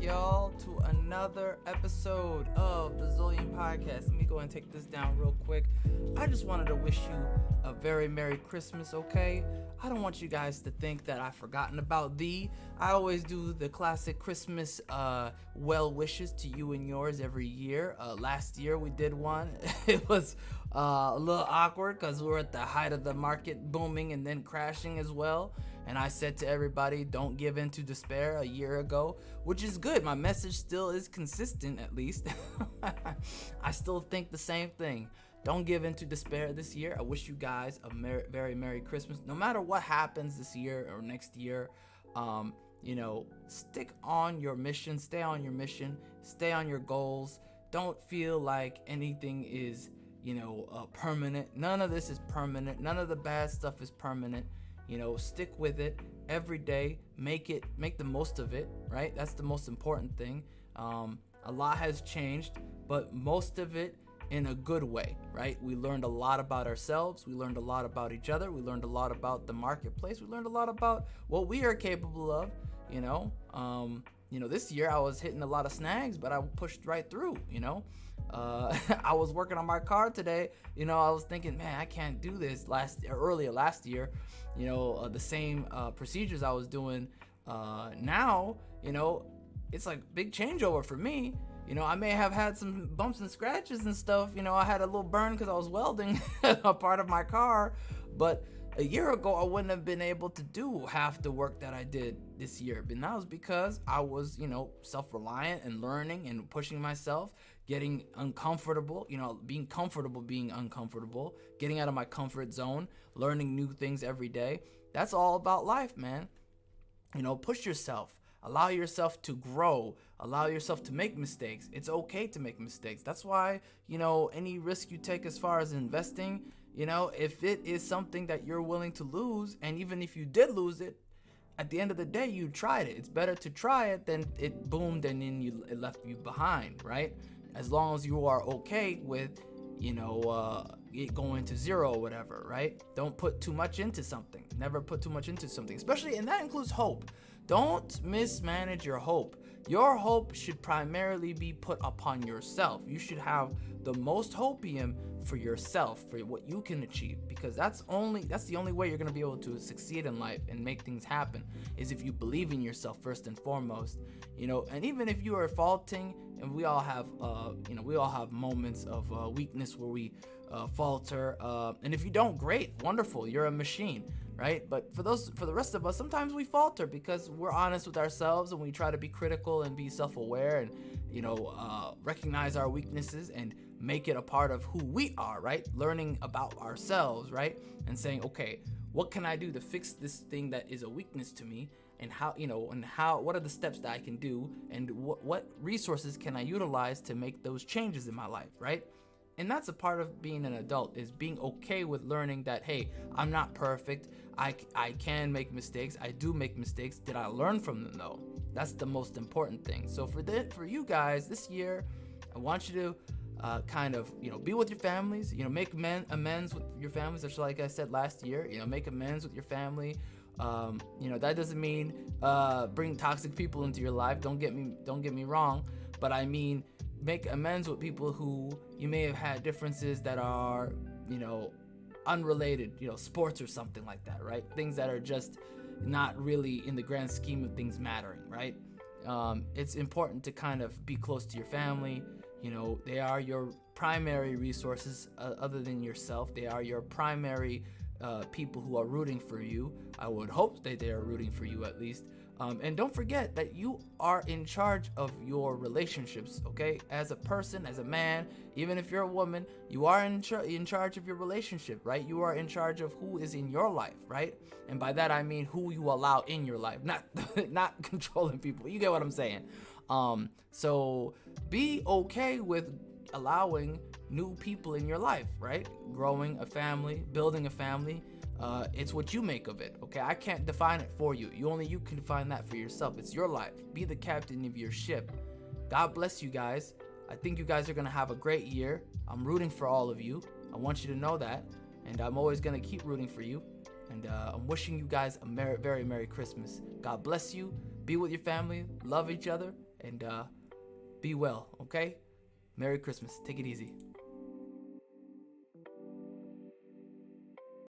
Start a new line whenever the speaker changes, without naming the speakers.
y'all, to another episode of the ZolYin podcast. Let me go and take this down real quick. I just wanted to wish you a very Merry Christmas, okay? I don't want you guys to think that I've forgotten about thee. I always do the classic Christmas well wishes to you and yours every year. Last year we did one. It was a little awkward because we were at the height of the market booming and then crashing as well. And I said to everybody, don't give in to despair a year ago, which is good. My message still is consistent, at least. I still think the same thing. Don't give in to despair this year. I wish you guys a very Merry Christmas. No matter what happens this year or next year, stick on your mission, stay on your mission, stay on your goals. Don't feel like anything is, permanent. None of this is permanent. None of the bad stuff is permanent. Stick with it every day. Make the most of it, right? That's the most important thing. A lot has changed, but most of it in a good way, right? We learned a lot about ourselves. We learned a lot about each other. We learned a lot about the marketplace. We learned a lot about what we are capable of, this year I was hitting a lot of snags, but I pushed right through, I was working on my car today. I was thinking, man, I can't do this earlier last year. The same procedures I was doing now, it's like big changeover for me. I may have had some bumps and scratches and stuff. I had a little burn because I was welding a part of my car. But a year ago, I wouldn't have been able to do half the work that I did this year. And that was because I was, self-reliant and learning and pushing myself, getting uncomfortable, being comfortable being uncomfortable, getting out of my comfort zone, learning new things every day. That's all about life, man. Push yourself. Allow yourself to grow. Allow yourself to make mistakes. It's okay to make mistakes. That's why, any risk you take as far as investing, if it is something that you're willing to lose, and even if you did lose it, at the end of the day, you tried it. It's better to try it than it boomed and then it left you behind, right? As long as you are okay with, it going to zero or whatever, right? Don't put too much into something. Never put too much into something, especially, and that includes hope. Don't mismanage your hope. Your hope should primarily be put upon yourself. You should have the most hopium for yourself, for what you can achieve, because that's the only way you're going to be able to succeed in life and make things happen, is if you believe in yourself first and foremost. And even if you are faulting, and we all have moments of weakness where we falter, and if you don't, great, wonderful, you're a machine, right? But for the rest of us, sometimes we falter because we're honest with ourselves and we try to be critical and be self-aware and recognize our weaknesses and make it a part of who we are, right? Learning about ourselves, right? And saying, okay, what can I do to fix this thing that is a weakness to me? And what are the steps that I can do, and what resources can I utilize to make those changes in my life, right? And that's a part of being an adult, is being okay with learning that, hey, I'm not perfect. I can make mistakes. I do make mistakes. Did I learn from them though? That's the most important thing. So for you guys this year, I want you to be with your families, make amends with your families, just like I said last year, make amends with your family. That doesn't mean bring toxic people into your life. Don't get me wrong, but I mean make amends with people who you may have had differences that are, unrelated, sports or something like that, right? Things that are just not really in the grand scheme of things mattering, right? It's important to kind of be close to your family. They are your primary resources other than yourself. They are your primary people who are rooting for you. I would hope that they are rooting for you at least. And don't forget that you are in charge of your relationships, okay? As a person, as a man, even if you're a woman, you are in charge of your relationship, right? You are in charge of who is in your life, right? And by that I mean who you allow in your life, not controlling people. You get what I'm saying? So be okay with allowing new people in your life, right? Growing a family, building a family. It's what you make of it, okay? I can't define it for you. You can define that for yourself. It's your life. Be the captain of your ship. God bless you guys. I think you guys are going to have a great year. I'm rooting for all of you. I want you to know that. And I'm always going to keep rooting for you. And I'm wishing you guys a very Merry Christmas. God bless you. Be with your family. Love each other. and be well, okay? Merry Christmas. Take it easy.